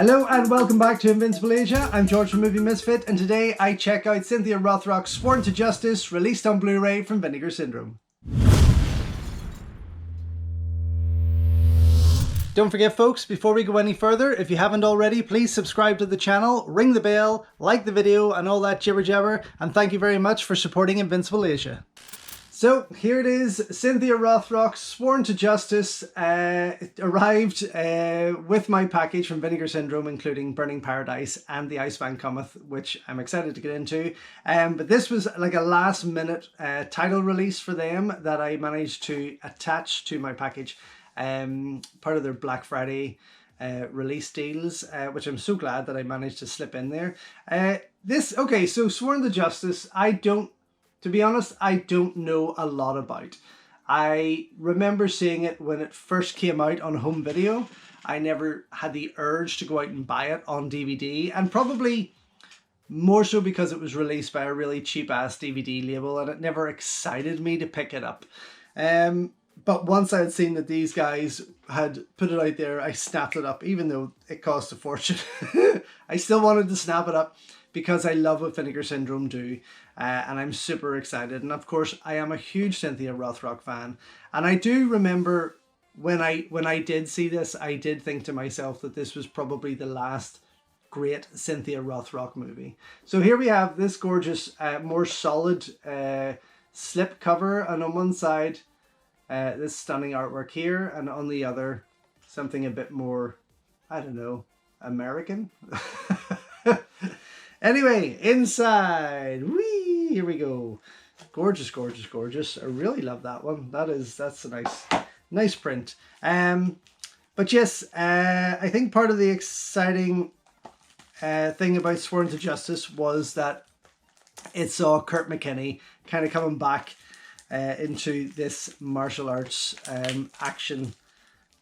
Hello and welcome back to Invincible Asia. I'm George from Movie Misfit, and today I check out Cynthia Rothrock's Sworn to Justice, released on Blu-ray from Vinegar Syndrome. Don't forget folks, before we go any further, if you haven't already, please subscribe to the channel, ring the bell, like the video and all that jibber jabber, and thank you very much for supporting Invincible Asia. So here it is, Cynthia Rothrock's Sworn to Justice. It arrived with my package from Vinegar Syndrome, including Burning Paradise and The Iceman Cometh, which I'm excited to get into. But this was like a last minute title release for them that I managed to attach to my package. Part of their Black Friday release deals, which I'm so glad that I managed to slip in there. Okay, so Sworn to Justice, to be honest, I don't know a lot about. I remember seeing it when it first came out on home video. I never had the urge to go out and buy it on DVD, and probably more so because it was released by a really cheap ass DVD label and it never excited me to pick it up. But once I had seen that these guys had put it out there, I snapped it up, even though it cost a fortune. I still wanted to snap it up because I love what Vinegar Syndrome do, and I'm super excited. And of course, I am a huge Cynthia Rothrock fan, and I do remember when I did see this, I did think to myself that this was probably the last great Cynthia Rothrock movie. So here we have this gorgeous, more solid slip cover, and on one side, this stunning artwork here, and on the other, something a bit more, I don't know, American? Anyway, inside, whee, here we go. Gorgeous, gorgeous, gorgeous. I really love that one. That's a nice print. But yes, I think part of the exciting thing about Sworn to Justice was that it saw Kurt McKinney kind of coming back into this martial arts action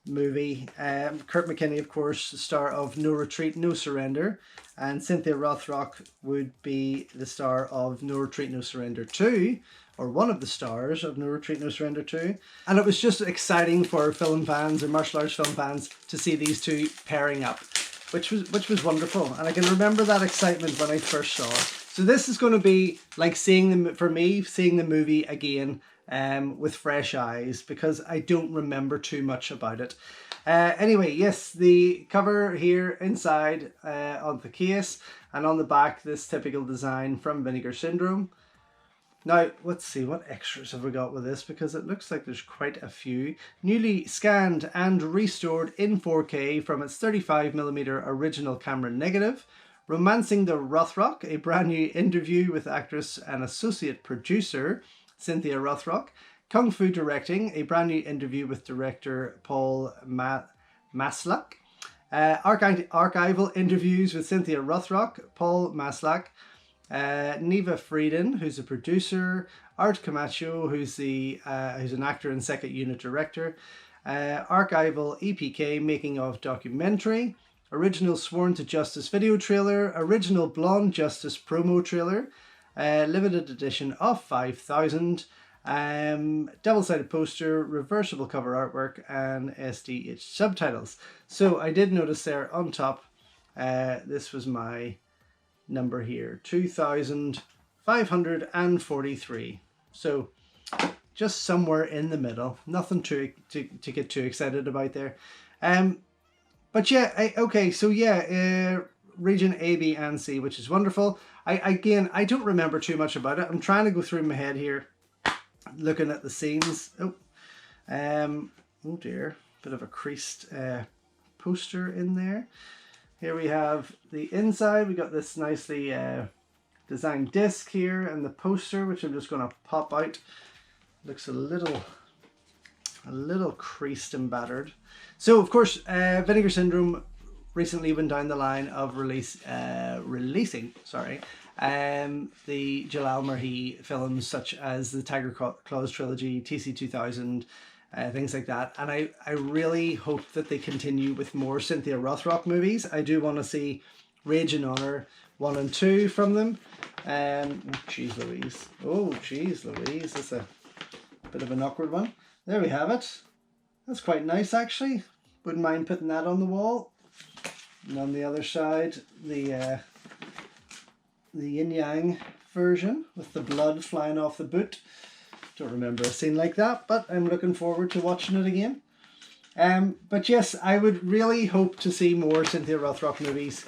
movie. Kurt McKinney, of course, the star of No Retreat, No Surrender, and Cynthia Rothrock would be the star of No Retreat, No Surrender 2, or one of the stars of No Retreat, No Surrender 2. And it was just exciting for film fans and martial arts film fans to see these two pairing up, which was wonderful. And I can remember that excitement when I first saw it. So this is going to be like seeing the movie again with fresh eyes, because I don't remember too much about it. Anyway, yes, the cover here inside of the case, and on the back, this typical design from Vinegar Syndrome. Now, let's see, what extras have we got with this, because it looks like there's quite a few. Newly scanned and restored in 4K from its 35mm original camera negative. Romancing the Rothrock, a brand new interview with actress and associate producer Cynthia Rothrock. Kung Fu Directing, a brand new interview with director Paul Maslach. Archival interviews with Cynthia Rothrock, Paul Maslach. Neva Frieden, who's a producer. Art Camacho, who's an actor and second unit director. Archival EPK, making of documentary. Original Sworn to Justice video trailer, original Blonde Justice promo trailer, limited edition of 5,000, double-sided poster, reversible cover artwork, and SDH subtitles. So I did notice there on top, this was my number here, 2,543. So just somewhere in the middle, nothing to get too excited about there. But yeah, okay, so yeah, region A, B, and C, which is wonderful. Again, I don't remember too much about it. I'm trying to go through my head here, looking at the scenes. Oh dear, bit of a creased poster in there. Here we have the inside. We got this nicely designed disc here, and the poster, which I'm just going to pop out. Looks a little creased and battered. So of course, Vinegar Syndrome recently went down the line of releasing the Jalal Marhi films such as the Tiger Claws trilogy, TC2000, things like that. And I really hope that they continue with more Cynthia Rothrock movies. I do want to see Rage and Honor 1 and 2 from them. Jeez Louise. Oh, jeez Louise. That's a bit of an awkward one. There we have it. That's quite nice, actually. Wouldn't mind putting that on the wall. And on the other side, the yin yang version with the blood flying off the boot. Don't remember a scene like that, but I'm looking forward to watching it again. But yes, I would really hope to see more Cynthia Rothrock movies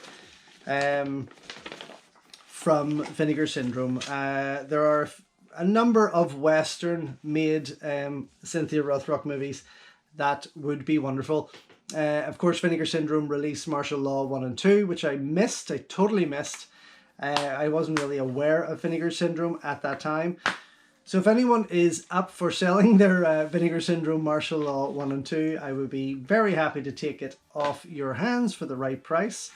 from Vinegar Syndrome. There are a number of Western-made Cynthia Rothrock movies that would be wonderful. Of course, Vinegar Syndrome released Martial Law 1 and 2, which I missed. I totally missed. I wasn't really aware of Vinegar Syndrome at that time. So if anyone is up for selling their Vinegar Syndrome Martial Law 1 and 2, I would be very happy to take it off your hands for the right price.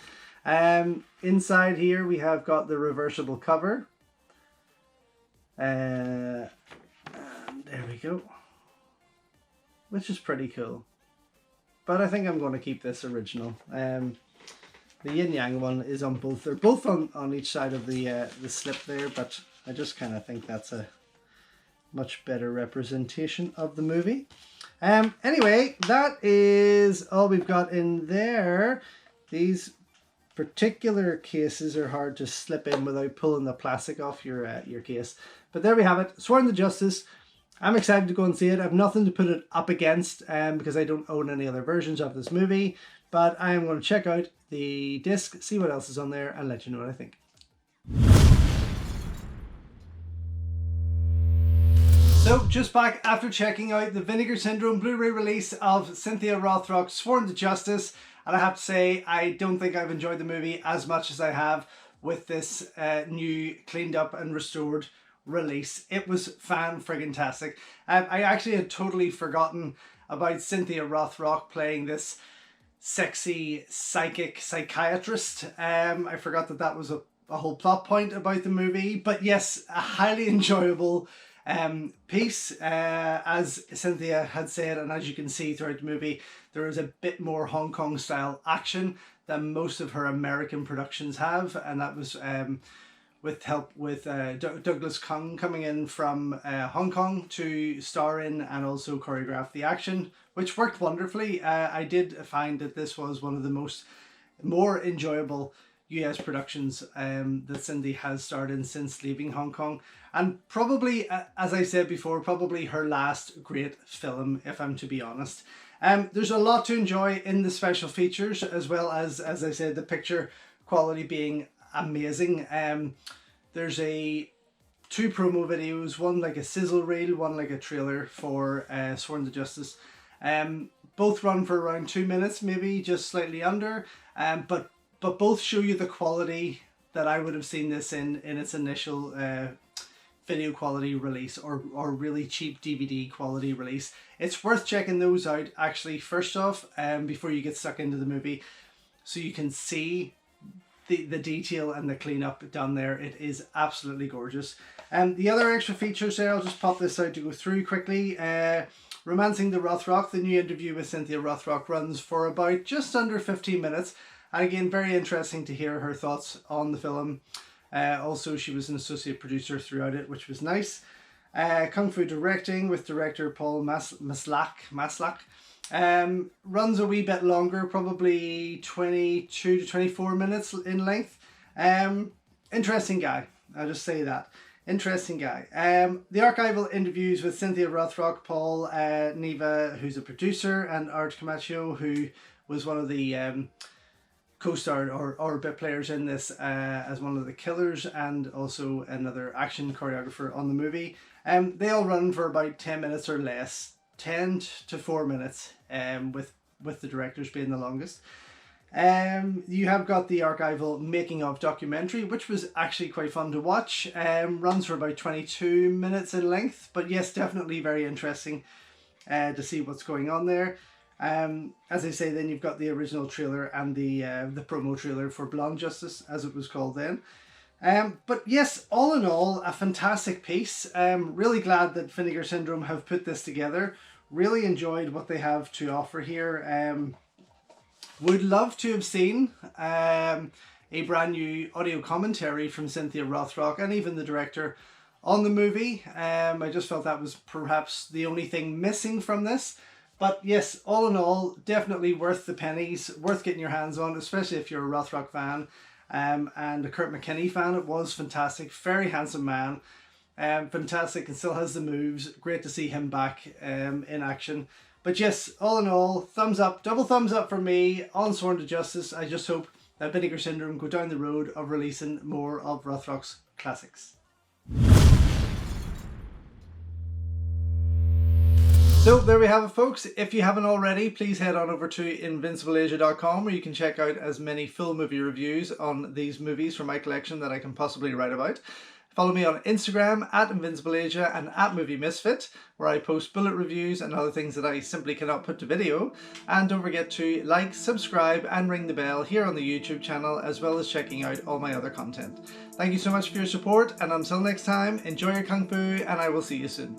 Inside here we have got the reversible cover. And there we go. Which is pretty cool. But I think I'm going to keep this original. The yin yang one is on both. They're both on each side of the slip there, but I just kind of think that's a much better representation of the movie. Anyway, that is all we've got in there. These particular cases are hard to slip in without pulling the plastic off your case. But there we have it. Sworn to Justice. I'm excited to go and see it. I have nothing to put it up against because I don't own any other versions of this movie. But I am going to check out the disc, see what else is on there, and let you know what I think. So, just back after checking out the Vinegar Syndrome Blu-ray release of Cynthia Rothrock Sworn to Justice, and I have to say, I don't think I've enjoyed the movie as much as I have with this new, cleaned up and restored release. It was fan-friggin-tastic. I actually had totally forgotten about Cynthia Rothrock playing this sexy psychic psychiatrist. I forgot that was a whole plot point about the movie. But yes, a highly enjoyable piece, as Cynthia had said, and as you can see throughout the movie, there is a bit more Hong Kong style action than most of her American productions have, and that was with help with Douglas Kung coming in from Hong Kong to star in and also choreograph the action, which worked wonderfully. I did find that this was one of the more enjoyable US productions that Cindy has starred in since leaving Hong Kong, and probably, as I said before, probably her last great film, if I'm to be honest. There's a lot to enjoy in the special features, as well as I said, the picture quality being amazing. There's two promo videos, one like a sizzle reel, one like a trailer for Sworn to Justice. Both run for around 2 minutes, maybe just slightly under, but both show you the quality that I would have seen this in its initial video quality release, or really cheap DVD quality release. It's worth checking those out actually first off, before you get stuck into the movie, so you can see the detail and the cleanup done there. It is absolutely gorgeous. The other extra features there, I'll just pop this out to go through quickly. Romancing the Rothrock, the new interview with Cynthia Rothrock, runs for about just under 15 minutes. And again, very interesting to hear her thoughts on the film. Also, she was an associate producer throughout it, which was nice. Kung Fu Directing with director Paul Maslach. Runs a wee bit longer, probably 22 to 24 minutes in length. Interesting guy, I'll just say that. Interesting guy. The archival interviews with Cynthia Rothrock, Paul Neva, who's a producer, and Art Camacho, who was one of the co-starred or bit players in this as one of the killers, and also another action choreographer on the movie. They all run for about 10 minutes or less, 10 to 4 minutes, with the directors being the longest. You have got the archival making of documentary, which was actually quite fun to watch. Runs for about 22 minutes in length, but yes, definitely very interesting to see what's going on there. As I say, then you've got the original trailer and the promo trailer for Blonde Justice, as it was called then. But yes, all in all, a fantastic piece. Really glad that Vinegar Syndrome have put this together. Really enjoyed what they have to offer here. Would love to have seen a brand new audio commentary from Cynthia Rothrock and even the director on the movie. I just felt that was perhaps the only thing missing from this. But yes, all in all, definitely worth the pennies, worth getting your hands on, especially if you're a Rothrock fan and a Kurt McKinney fan. It was fantastic, very handsome man, fantastic, and still has the moves. Great to see him back in action. But yes, all in all, thumbs up, double thumbs up for me on Sworn to Justice. I just hope that Vinegar Syndrome go down the road of releasing more of Rothrock's classics. So there we have it, folks. If you haven't already, please head on over to invincibleasia.com, where you can check out as many full movie reviews on these movies from my collection that I can possibly write about. Follow me on Instagram at InvincibleAsia and at Movie Misfit, where I post bullet reviews and other things that I simply cannot put to video. And don't forget to like, subscribe and ring the bell here on the YouTube channel, as well as checking out all my other content. Thank you so much for your support, and until next time, enjoy your Kung Fu, and I will see you soon.